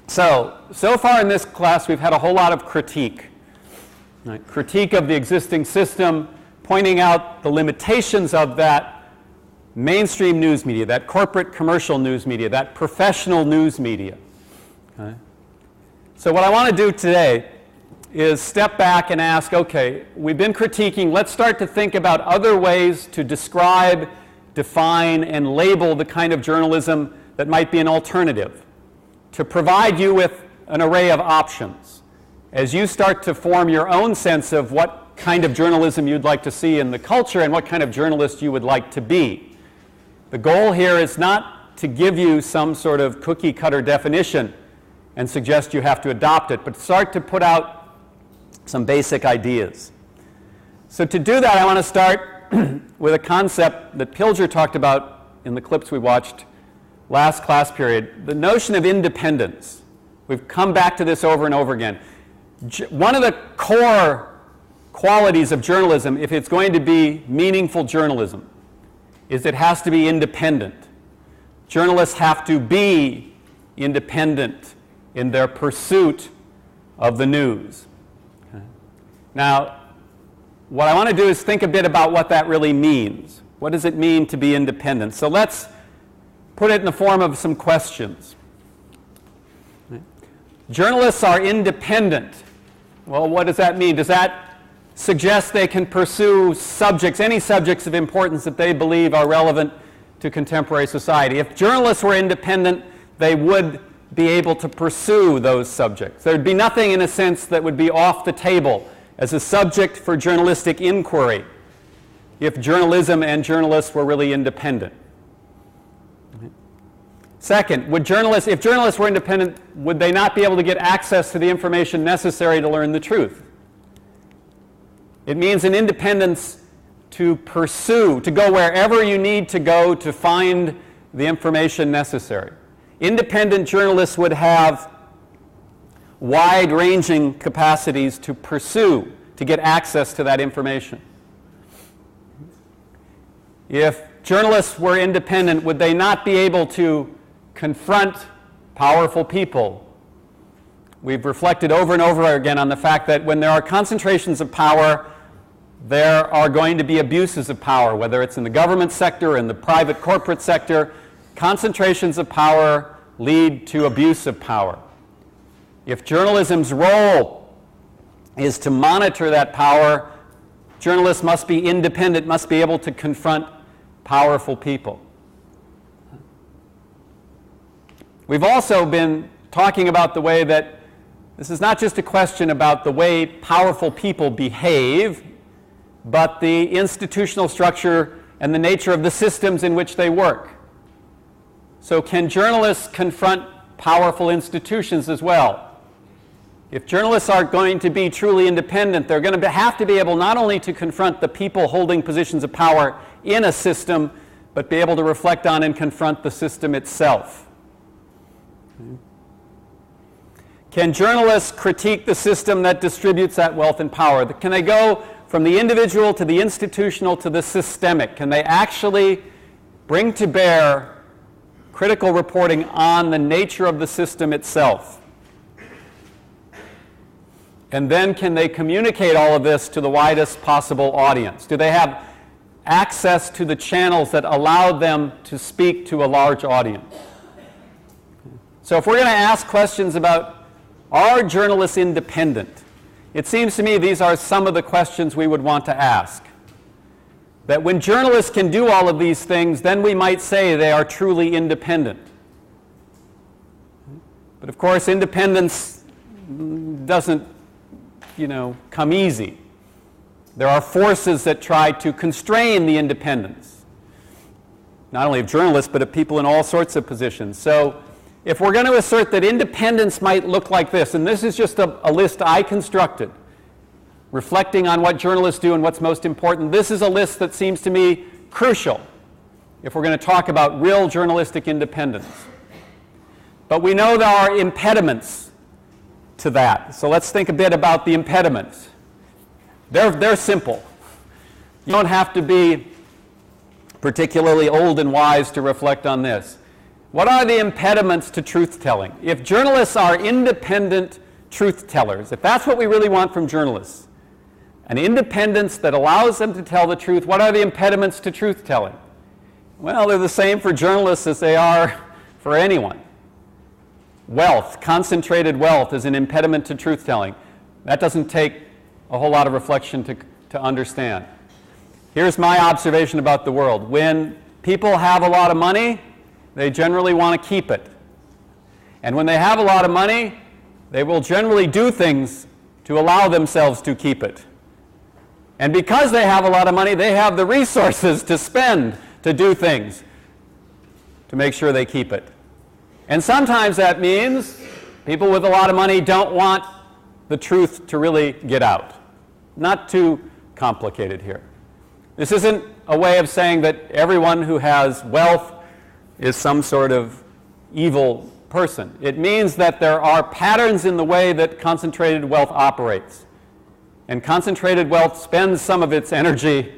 So far in this class we've had a whole lot of critique. Right? Critique of the existing system, pointing out the limitations of that mainstream news media, that corporate commercial news media, that professional news media. Okay? So what I want to do today is step back and ask, okay, we've been critiquing, let's start to think about other ways to describe, define, and label the kind of journalism that might be an alternative, to provide you with an array of options as you start to form your own sense of what kind of journalism you'd like to see in the culture and what kind of journalist you would like to be. The goal here is not to give you some sort of cookie-cutter definition and suggest you have to adopt it, but start to put out some basic ideas. So to do that, I want to start with a concept that Pilger talked about in the clips we watched last class period, the notion of independence. We've come back to this over and over again. One of the core qualities of journalism, if it's going to be meaningful journalism, is it has to be independent. Journalists have to be independent in their pursuit of the news. Okay. Now, what I want to do is think a bit about what that really means. What does it mean to be independent? So let's put it in the form of some questions. Okay. Journalists are independent. Well, what does that mean? Does that suggest they can pursue subjects, any subjects of importance that they believe are relevant to contemporary society? If journalists were independent, they would be able to pursue those subjects. There would be nothing, in a sense, that would be off the table as a subject for journalistic inquiry if journalism and journalists were really independent. Second, if journalists were independent, would they not be able to get access to the information necessary to learn the truth? It means an independence to pursue, to go wherever you need to go to find the information necessary. Independent journalists would have wide-ranging capacities to pursue, to get access to that information. If journalists were independent, would they not be able to confront powerful people? We've reflected over and over again on the fact that when there are concentrations of power, there are going to be abuses of power, whether it's in the government sector or in the private corporate sector. Concentrations of power lead to abuse of power. If journalism's role is to monitor that power, journalists must be independent, must be able to confront powerful people. We've also been talking about the way that this is not just a question about the way powerful people behave, but the institutional structure and the nature of the systems in which they work. So can journalists confront powerful institutions as well? If journalists are going to be truly independent, they're going to have to be able not only to confront the people holding positions of power in a system, but be able to reflect on and confront the system itself. Can journalists critique the system that distributes that wealth and power? Can they go from the individual to the institutional to the systemic? Can they actually bring to bear critical reporting on the nature of the system itself? And then can they communicate all of this to the widest possible audience? Do they have access to the channels that allow them to speak to a large audience? So if we're going to ask questions about, are journalists independent? It seems to me these are some of the questions we would want to ask. That when journalists can do all of these things, then we might say they are truly independent. But of course, independence doesn't, come easy. There are forces that try to constrain the independence, not only of journalists, but of people in all sorts of positions. So if we're going to assert that independence might look like this, and this is just a list I constructed, reflecting on what journalists do and what's most important, this is a list that seems to me crucial if we're going to talk about real journalistic independence. But we know there are impediments to that. So let's think a bit about the impediments. They're simple. You don't have to be particularly old and wise to reflect on this. What are the impediments to truth-telling? If journalists are independent truth-tellers, if that's what we really want from journalists, an independence that allows them to tell the truth, what are the impediments to truth-telling? Well, they're the same for journalists as they are for anyone. Wealth, concentrated wealth, is an impediment to truth-telling. That doesn't take a whole lot of reflection to understand. Here's my observation about the world. When people have a lot of money, they generally want to keep it. And when they have a lot of money, they will generally do things to allow themselves to keep it. And because they have a lot of money, they have the resources to spend to do things to make sure they keep it. And sometimes that means people with a lot of money don't want the truth to really get out. Not too complicated here. This isn't a way of saying that everyone who has wealth is some sort of evil person. It means that there are patterns in the way that concentrated wealth operates. And concentrated wealth spends some of its energy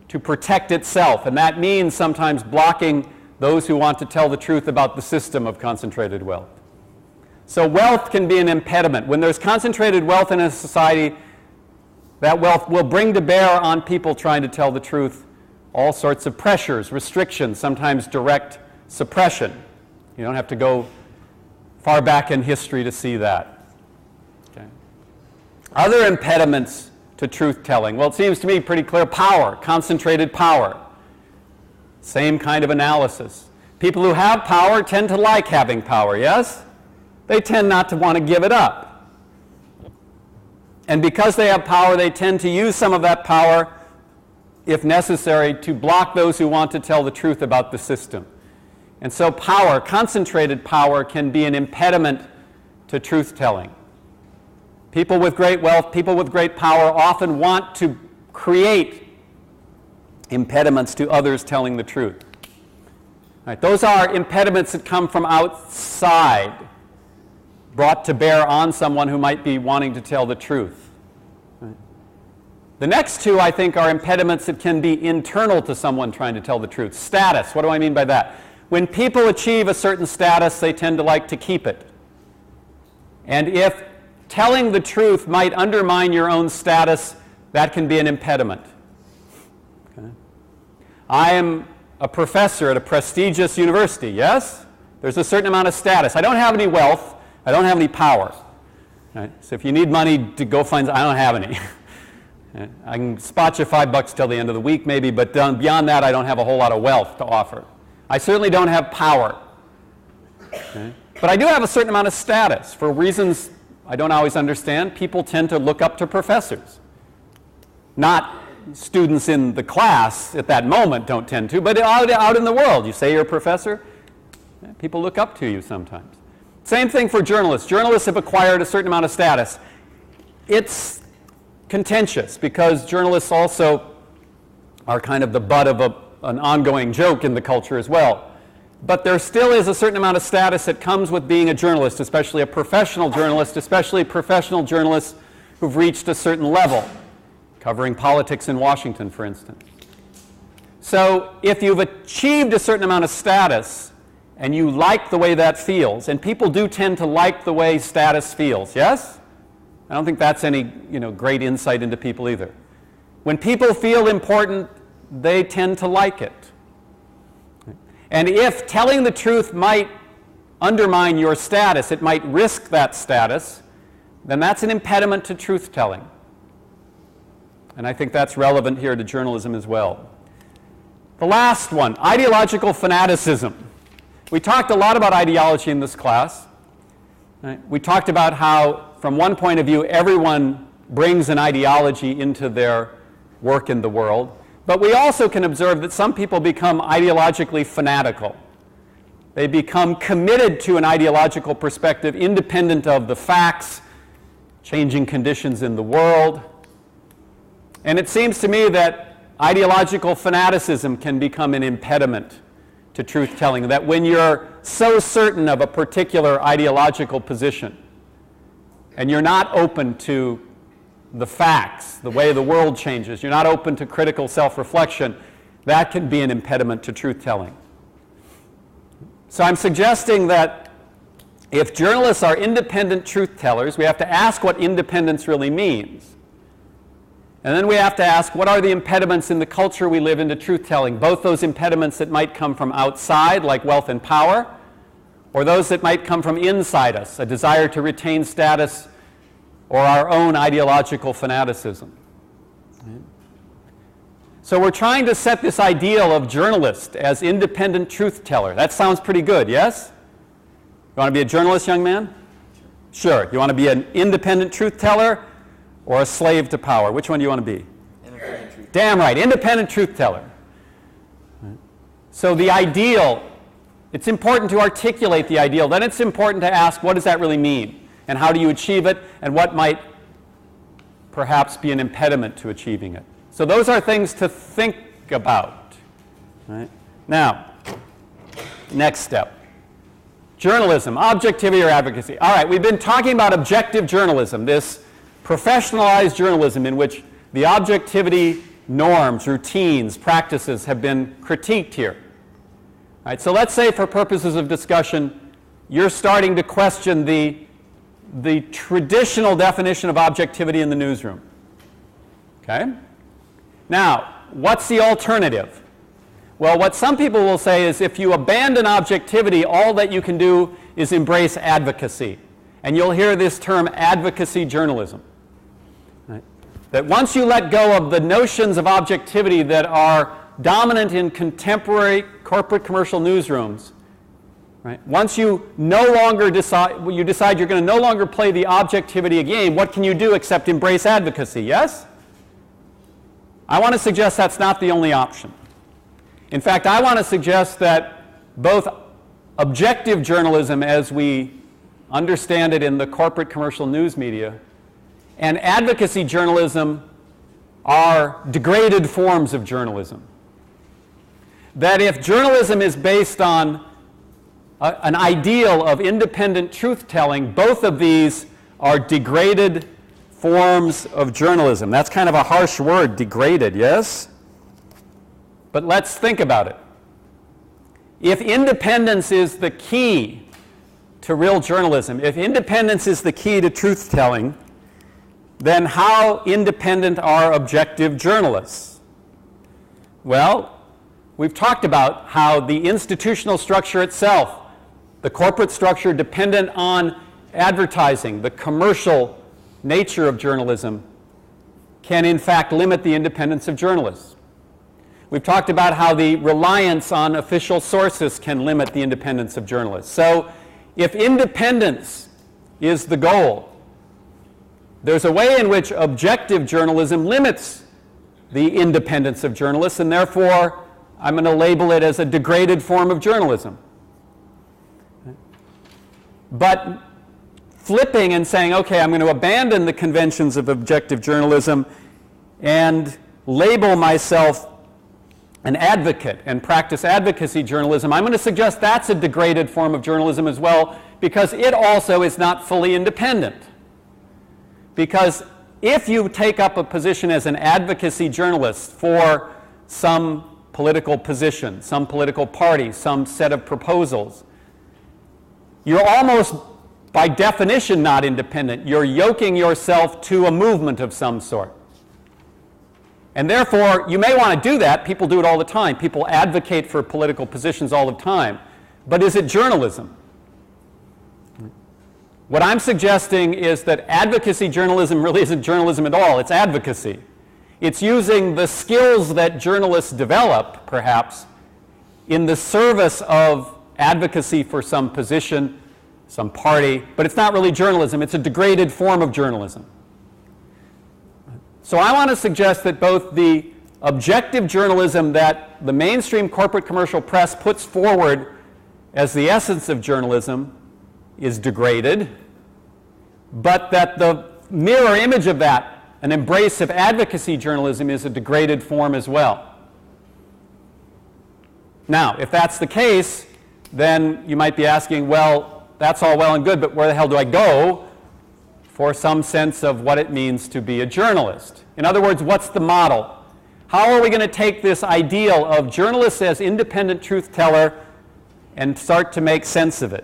to protect itself, and that means sometimes blocking those who want to tell the truth about the system of concentrated wealth. So wealth can be an impediment. When there's concentrated wealth in a society, that wealth will bring to bear on people trying to tell the truth all sorts of pressures, restrictions, sometimes direct suppression. You don't have to go far back in history to see that. Okay. Other impediments to truth-telling. Well, it seems to me pretty clear. Power, concentrated power. Same kind of analysis. People who have power tend to like having power, yes? They tend not to want to give it up. And because they have power, they tend to use some of that power, if necessary, to block those who want to tell the truth about the system. And so power, concentrated power, can be an impediment to truth-telling. People with great wealth, people with great power often want to create impediments to others telling the truth. Right, those are impediments that come from outside, brought to bear on someone who might be wanting to tell the truth. Right. The next two, I think, are impediments that can be internal to someone trying to tell the truth. Status, what do I mean by that? When people achieve a certain status, they tend to like to keep it. And if telling the truth might undermine your own status, that can be an impediment. Okay. I am a professor at a prestigious university, yes? There's a certain amount of status. I don't have any wealth. I don't have any power. Right? So if you need money to go find, I don't have any. I can spot you $5 till the end of the week maybe, but beyond that I don't have a whole lot of wealth to offer. I certainly don't have power. Okay? But I do have a certain amount of status. For reasons I don't always understand, people tend to look up to professors. Not students in the class at that moment don't tend to, but out in the world. You say you're a professor, people look up to you sometimes. Same thing for journalists. Journalists have acquired a certain amount of status. It's contentious because journalists also are kind of the butt of an ongoing joke in the culture as well. But there still is a certain amount of status that comes with being a journalist, especially a professional journalist, especially professional journalists who've reached a certain level, covering politics in Washington, for instance. So if you've achieved a certain amount of status and you like the way that feels, and people do tend to like the way status feels, yes? I don't think that's any great insight into people either. When people feel important, they tend to like it. And if telling the truth might undermine your status, it might risk that status, then that's an impediment to truth-telling. And I think that's relevant here to journalism as well. The last one, ideological fanaticism. We talked a lot about ideology in this class. Right? We talked about how, from one point of view, everyone brings an ideology into their work in the world. But we also can observe that some people become ideologically fanatical. They become committed to an ideological perspective independent of the facts, changing conditions in the world. And it seems to me that ideological fanaticism can become an impediment to truth-telling, that when you're so certain of a particular ideological position and you're not open to the facts, the way the world changes, you're not open to critical self-reflection, that can be an impediment to truth-telling. So I'm suggesting that if journalists are independent truth tellers, we have to ask what independence really means. And then we have to ask, what are the impediments in the culture we live in to truth telling? Both those impediments that might come from outside, like wealth and power, or those that might come from inside us, a desire to retain status or our own ideological fanaticism. So we're trying to set this ideal of journalist as independent truth teller. That sounds pretty good, yes? You want to be a journalist, young man? Sure. You want to be an independent truth teller or a slave to power? Which one do you want to be? Independent truth. Damn right, independent truth teller. So the ideal, it's important to articulate the ideal. Then it's important to ask, what does that really mean? And how do you achieve it? And what might perhaps be an impediment to achieving it? So those are things to think about. Right? Now, next step. Journalism, objectivity or advocacy. All right, we've been talking about objective journalism, this professionalized journalism in which the objectivity norms, routines, practices have been critiqued here. All right, so let's say for purposes of discussion, you're starting to question the traditional definition of objectivity in the newsroom. Okay? Now, what's the alternative? Well, what some people will say is if you abandon objectivity, all that you can do is embrace advocacy. And you'll hear this term advocacy journalism. Right? That once you let go of the notions of objectivity that are dominant in contemporary corporate commercial newsrooms, right? Once you no longer decide you're going to no longer play the objectivity game, what can you do except embrace advocacy, yes? I want to suggest that's not the only option. In fact, I want to suggest that both objective journalism as we understand it in the corporate commercial news media and advocacy journalism are degraded forms of journalism. That if journalism is based on an ideal of independent truth-telling, both of these are degraded forms of journalism. That's kind of a harsh word, degraded, yes? But let's think about it. If independence is the key to real journalism, if independence is the key to truth-telling, then how independent are objective journalists? Well, we've talked about how the institutional structure itself, the corporate structure dependent on advertising, the commercial nature of journalism, can in fact limit the independence of journalists. We've talked about how the reliance on official sources can limit the independence of journalists. So if independence is the goal, there's a way in which objective journalism limits the independence of journalists, and therefore I'm going to label it as a degraded form of journalism. But flipping and saying, okay, I'm going to abandon the conventions of objective journalism and label myself an advocate and practice advocacy journalism, I'm going to suggest that's a degraded form of journalism as well, because it also is not fully independent. Because if you take up a position as an advocacy journalist for some political position, some political party, some set of proposals, you're almost by definition not independent. You're yoking yourself to a movement of some sort. And therefore, you may want to do that. People do it all the time. People advocate for political positions all the time. But is it journalism? What I'm suggesting is that advocacy journalism really isn't journalism at all. It's advocacy. It's using the skills that journalists develop, perhaps, in the service of advocacy for some position, some party, but it's not really journalism. It's a degraded form of journalism. So I want to suggest that both the objective journalism that the mainstream corporate commercial press puts forward as the essence of journalism is degraded, but that the mirror image of that, an embrace of advocacy journalism, is a degraded form as well. Now, if that's the case, then you might be asking, well, that's all well and good, but where the hell do I go for some sense of what it means to be a journalist? In other words, what's the model? How are we going to take this ideal of journalists as independent truth teller and start to make sense of it.